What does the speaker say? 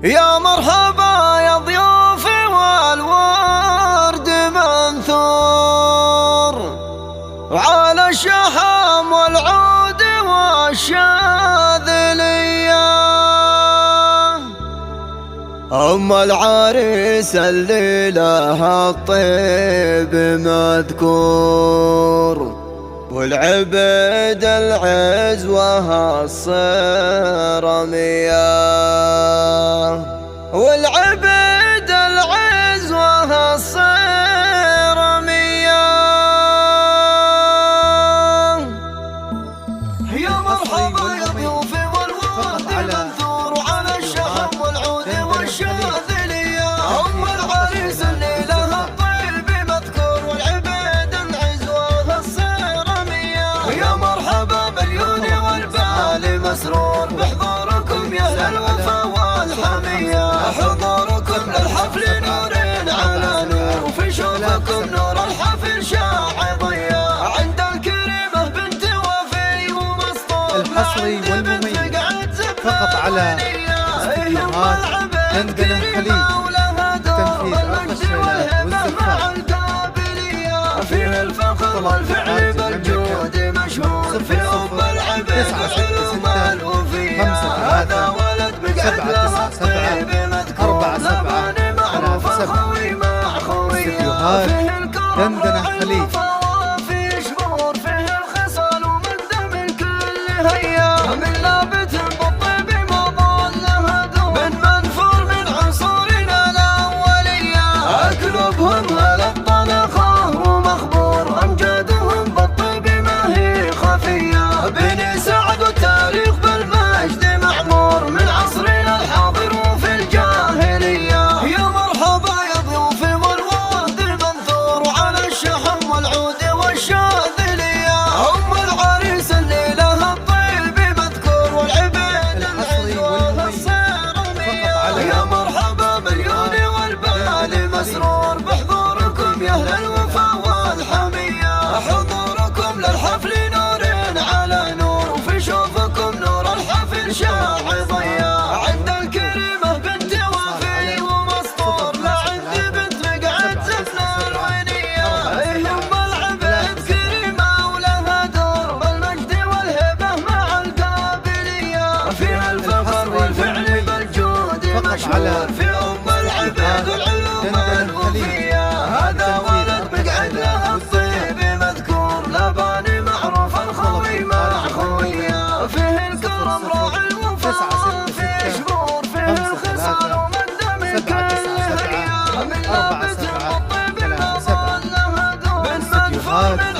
يا مرحبا يا ضيوفي والورد منثور، وعلى الشحم والعود والشاذلية. أم العريس اللي لها الطيب مذكور، والعبد العزوة الصرمية، والعبد العزوة الصرمية. يا مرحبا يا ضيوفي والورد منثور، وعلى الشحم والعود والشاذلية. أم العريس اللي لها الطيب مذكور، والعبد العزوة الصرمية. يا مرحبا بالعيون والبال مسرور، بحضوركم يا أهل الوفا والحمية. حضوركم للحفل نور على نور، وفي شوفكم نور الحفل شاع ضياء. عند الكريمة بنت وفي ومسطور، الحصري والمميز فقط على استديوهات دندنة خليج. تنفيذ التشغيلات والزفات. فيه الفخر والفعل بالجود مشهور، في أم العبد العلوم الوفية. هذا ولد بقعد له الطيب مذكور، لباني معروف أخوي مع خوية. فيه الكرم دندنة خليج. فيه شمور، فيه الخصال ومن دم الكل هيا. من لابت بالطيب ما ضل هدوم، من منفور من عصورنا الأولية. أكلبهم هلا الطلخة ومخبور، أمجادهم بالطيب ما هي خفية. بني سعد والتاريخ بالمجد معمور، من عصرنا الحاضر وفي الجاهلية. يا مرحبا يا ضيوفي والورد منثور، وعلى الشحم والعود والشاذلية. أم العريس اللي لها الطيب مذكور، والعبد العزوة الصرمية. يا مرحبا بالعيون والبال مسرور، بحضوركم يا أهل الوفا والحمية. حضوركم للحفل نور على نور، وفي شوفكم نور الحفل شاع ضياء. عند الكريمة بنت وفي ومسطور، لا عندي بنت مقعد زفنا الوينية. أم العبد كريمة ولها دور، بالمجد والهبة مع القابلية. فيها الفخر والفعل بالجود مشهور، في أم العبد والعلوم الوفية. هذا ولد مقعد له الطيب مذكور، لباني معروف الخوي مع خوية. فيه الكرم راعي الوفا، فيه شمور، فيه الخصال ومن دم الكل هيا. من لابت بالطيب ما ضل هدوم، من منفور من